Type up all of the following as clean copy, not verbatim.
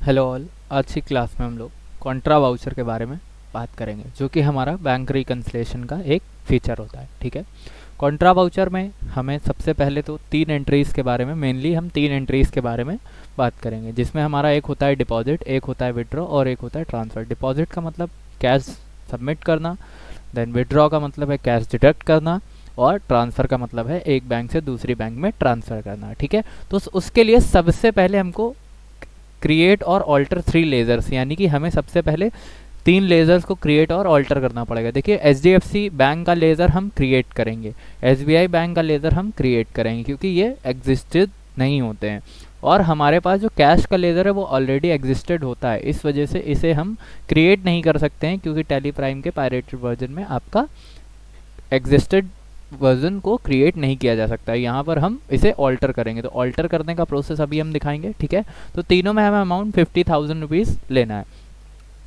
Hello all. आज की class में हम लोग कॉन्ट्रा वाउचर के बारे में बात करेंगे, जो कि हमारा बैंक रिकन्सिलेशन का एक फीचर होता है। ठीक है, कॉन्ट्रा वाउचर में हमें सबसे पहले तो तीन एंट्रीज़ के बारे में, मेनली हम तीन एंट्रीज़ के बारे में बात करेंगे, जिसमें हमारा एक होता है डिपॉजिट, एक होता है विड्रॉ और एक होता है ट्रांसफ़र। डिपॉजिट का मतलब कैश सबमिट करना, देन विड्रॉ का मतलब है कैश डिडक्ट करना, और ट्रांसफ़र का मतलब है एक बैंक से दूसरी बैंक में ट्रांसफ़र करना। ठीक है, तो उसके लिए सबसे पहले हमको क्रिएट और ऑल्टर 3 लेज़र्स, यानी कि हमें सबसे पहले 3 लेज़र्स को क्रिएट और ऑल्टर करना पड़ेगा। देखिए, एचडीएफसी बैंक का लेज़र हम क्रिएट करेंगे, एसबीआई बैंक का लेज़र हम क्रिएट करेंगे, क्योंकि ये एग्जिस्टेड नहीं होते हैं, और हमारे पास जो कैश का लेज़र है वो ऑलरेडी एग्जिस्टेड होता है, इस वजह से इसे हम क्रिएट नहीं कर सकते हैं, क्योंकि टेली प्राइम के पायरेटेड वर्जन में आपका एग्जिस्टेड वर्जन को क्रिएट नहीं किया जा सकता है। यहाँ पर हम इसे ऑल्टर करेंगे, तो ऑल्टर करने का प्रोसेस अभी हम दिखाएंगे। ठीक है, तो तीनों में हमें अमाउंट 50,000 रुपीज़ लेना है।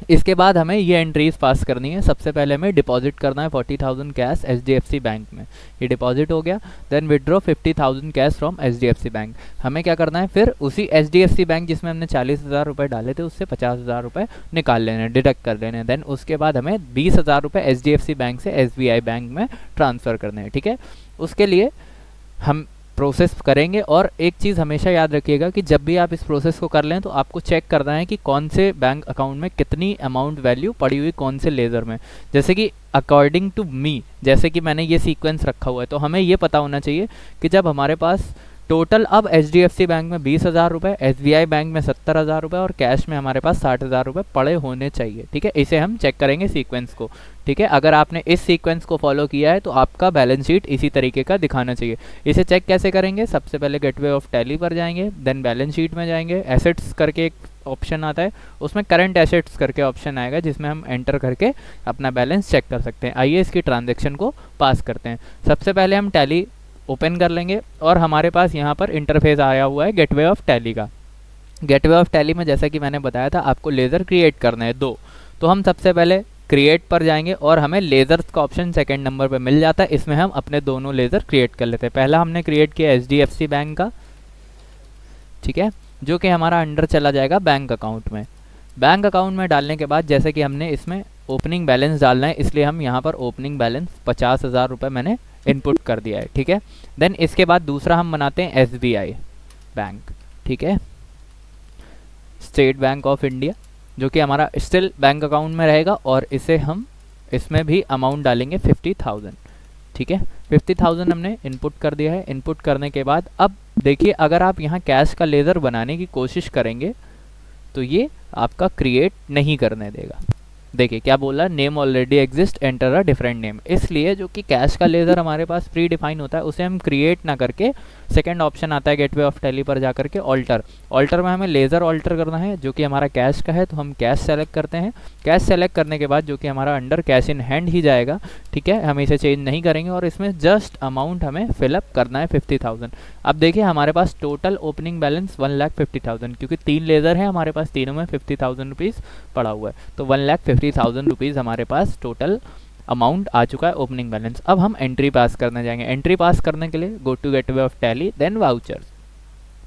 इसके बाद हमें ये एंट्रीज पास करनी है। सबसे पहले हमें डिपॉजिट करना है 40,000 कैश एचडीएफसी बैंक में, ये डिपॉजिट हो गया। Then withdraw 50,000 cash from HDFC bank. हमें क्या करना है, फिर उसी एचडीएफसी बैंक जिसमें हमने 40,000 रुपये डाले थे उससे 50,000 रुपये निकाल लेने हैं, डिडक्ट कर लेने हैं। देन उसके बाद हमें 20,000 रुपये एचडीएफसी बैंक से एसबीआई बैंक में ट्रांसफ़र करने हैं। ठीक है, उसके लिए हम प्रोसेस करेंगे, और एक चीज़ हमेशा याद रखिएगा कि जब भी आप इस प्रोसेस को कर लें तो आपको चेक करना है कि कौन से बैंक अकाउंट में कितनी अमाउंट वैल्यू पड़ी हुई कौन से लेज़र में। जैसे कि अकॉर्डिंग टू मी, जैसे कि मैंने ये सीक्वेंस रखा हुआ है, तो हमें ये पता होना चाहिए कि जब हमारे पास टोटल अब एचडीएफसी बैंक में 20,000 रुपये, एसबीआई बैंक में 70,000 रुपये और कैश में हमारे पास 60,000 रुपये पड़े होने चाहिए। ठीक है, इसे हम चेक करेंगे सीक्वेंस को। ठीक है, अगर आपने इस सीक्वेंस को फॉलो किया है तो आपका बैलेंस शीट इसी तरीके का दिखाना चाहिए। इसे चेक कैसे करेंगे, सबसे पहले गेटवे ऑफ टैली पर जाएंगे, देन बैलेंस शीट में जाएंगे, एसेट्स करके एक ऑप्शन आता है, उसमें करंट एसेट्स करके ऑप्शन आएगा, जिसमें हम एंटर करके अपना बैलेंस चेक कर सकते हैं। आइए इसकी ट्रांजेक्शन को पास करते हैं। सबसे पहले हम टैली ओपन कर लेंगे, और हमारे पास यहाँ पर इंटरफेस आया हुआ है गेटवे ऑफ टैली का। गेटवे ऑफ टैली में जैसा कि मैंने बताया था आपको लेज़र क्रिएट करना है 2, तो हम सबसे पहले क्रिएट पर जाएंगे और हमें लेज़र्स का ऑप्शन सेकंड नंबर पे मिल जाता है। इसमें हम अपने दोनों लेज़र क्रिएट कर लेते हैं। पहला हमने क्रिएट किया एचडीएफसी बैंक का, ठीक है, जो कि हमारा अंडर चला जाएगा बैंक अकाउंट में। बैंक अकाउंट में डालने के बाद जैसे कि हमने इसमें ओपनिंग बैलेंस डालना है, इसलिए हम यहाँ पर ओपनिंग बैलेंस 50,000 रुपये मैंने इनपुट कर दिया है। ठीक है, देन इसके बाद दूसरा हम बनाते हैं एसबीआई बैंक, ठीक है, स्टेट बैंक ऑफ इंडिया, जो कि हमारा स्टिल बैंक अकाउंट में रहेगा, और इसे हम इसमें भी अमाउंट डालेंगे 50,000। ठीक है, 50,000 हमने इनपुट कर दिया है। इनपुट करने के बाद अब देखिए, अगर आप यहाँ कैश का लेज़र बनाने की कोशिश करेंगे तो ये आपका क्रिएट नहीं करने देगा। देखिए क्या बोला, name already exist, enter a different name. इसलिए जो कि कैश का लेज़र हमारे पास प्री डिफाइन होता है उसे हम क्रिएट ना करके सेकंड ऑप्शन आता है गेटवे ऑफ टैली पर जा करके ऑल्टर। ऑल्टर में हमें लेज़र ऑल्टर करना है, जो कि हमारा कैश का है, तो हम कैश सेलेक्ट करते हैं। कैश सेलेक्ट करने के बाद जो कि हमारा अंडर कैश इन हैंड ही जाएगा। ठीक है, हम इसे चेंज नहीं करेंगे, और इसमें जस्ट अमाउंट हमें फिलअप करना है 50,000। अब देखिए हमारे पास टोटल ओपनिंग बैलेंस 1,50,000, क्योंकि 3 लेज़र है हमारे पास, तीनों में 50,000 रुपीज़ पड़ा हुआ है, तो 1,50,000 रुपीज़ हमारे पास टोटल अमाउंट आ चुका है ओपनिंग बैलेंस। अब हम एंट्री पास करने जाएंगे। एंट्री पास करने के लिए go to gateway of Tally, then voucher.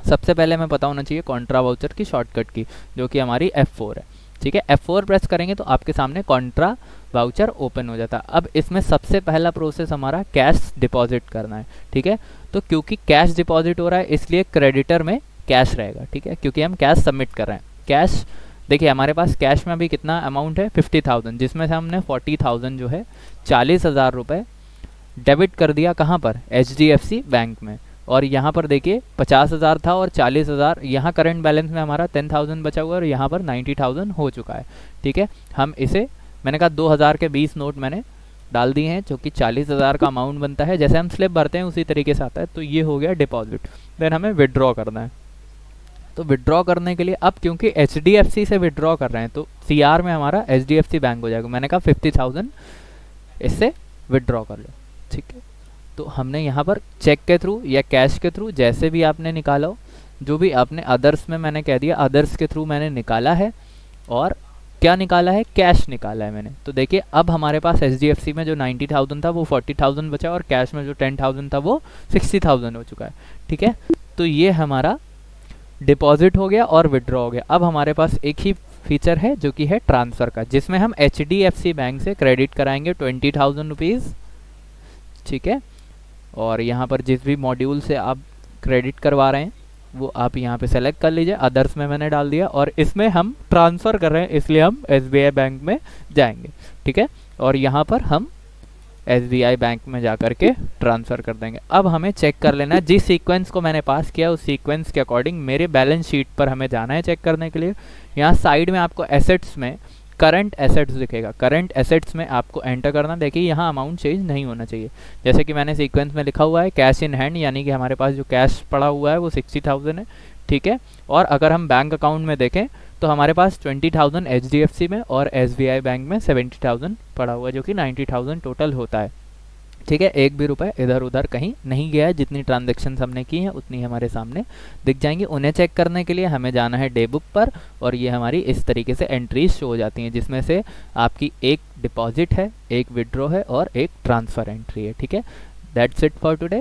सबसे पहले हमें पता होना चाहिए कॉन्ट्रा वाउचर की शॉर्टकट की, जो कि हमारी F4 है। ठीक है, F4 प्रेस करेंगे तो आपके सामने कॉन्ट्रा वाउचर ओपन हो जाता है। अब इसमें सबसे पहला प्रोसेस हमारा कैश डिपॉजिट करना है। ठीक है, तो क्योंकि कैश डिपॉजिट हो रहा है इसलिए क्रेडिटर में कैश रहेगा। ठीक है, क्योंकि हम कैश सबमिट कर रहे हैं। कैश देखिए हमारे पास कैश में अभी कितना अमाउंट है 50,000, जिसमें से हमने 40,000 जो है 40,000 रुपये डेबिट कर दिया कहाँ पर, एचडीएफसी बैंक में। और यहाँ पर देखिए 50,000 था और 40,000, यहाँ करंट बैलेंस में हमारा 10,000 बचा हुआ है, और यहाँ पर 90,000 हो चुका है। ठीक है, हम इसे मैंने कहा 2,000 के 20 नोट मैंने डाल दिए हैं, जो कि 40,000 का अमाउंट बनता है। जैसे हम स्लिप भरते हैं उसी तरीके से आता है, तो ये हो गया डिपॉजिट। देन हमें विड्रॉ करना है, तो विड्रॉ करने के लिए अब क्योंकि एचडीएफसी से विड्रॉ कर रहे हैं तो सीआर में हमारा एचडीएफसी बैंक हो जाएगा। मैंने कहा 50,000 इससे विड्रॉ कर लो। ठीक है, तो हमने यहाँ पर चेक के थ्रू या कैश के थ्रू, जैसे भी आपने निकाला हो, जो भी आपने अदर्स में मैंने कह दिया अदर्स के थ्रू मैंने निकाला है, और क्या निकाला है, कैश निकाला है मैंने। तो देखिए अब हमारे पास एचडीएफसी में जो 90,000 था वो 40,000 बचा, और कैश में जो 10,000 था वो 60,000 हो चुका है। ठीक है, तो ये हमारा डिपॉजिट हो गया और विड्रॉ हो गया। अब हमारे पास एक ही फीचर है जो कि है ट्रांसफ़र का, जिसमें हम HDFC बैंक से क्रेडिट कराएंगे 20,000 रुपीज़, ठीक है। और यहाँ पर जिस भी मॉड्यूल से आप क्रेडिट करवा रहे हैं वो आप यहाँ पे सेलेक्ट कर लीजिए। अदर्स में मैंने डाल दिया, और इसमें हम ट्रांसफ़र कर रहे हैं इसलिए हम SBI बैंक में जाएंगे, ठीक है। और यहाँ पर हम SBI बैंक में जा कर के ट्रांसफ़र कर देंगे। अब हमें चेक कर लेना है, जिस सीक्वेंस को मैंने पास किया उस सीक्वेंस के अकॉर्डिंग मेरे बैलेंस शीट पर हमें जाना है चेक करने के लिए। यहाँ साइड में आपको एसेट्स में करंट एसेट्स दिखेगा, करंट एसेट्स में आपको एंटर करना। देखिए यहाँ अमाउंट चेंज नहीं होना चाहिए, जैसे कि मैंने सीक्वेंस में लिखा हुआ है कैश इन हैंड, यानी कि हमारे पास जो कैश पड़ा हुआ है वो 60,000 है, ठीक है। और अगर हम बैंक अकाउंट में देखें तो हमारे पास 20,000 HDFC में और SBI बैंक में 70,000 पड़ा हुआ है, जो कि 90,000 टोटल होता है, ठीक है। एक भी रुपए इधर उधर कहीं नहीं गया है, जितनी ट्रांजेक्शन हमने की है उतनी हमारे सामने दिख जाएंगी। उन्हें चेक करने के लिए हमें जाना है डे बुक पर, और ये हमारी इस तरीके से एंट्रीज शो हो जाती हैं, जिसमें से आपकी एक डिपॉजिट है, एक विड्रॉ है और एक ट्रांसफ़र एंट्री है, ठीक है। That's it for today.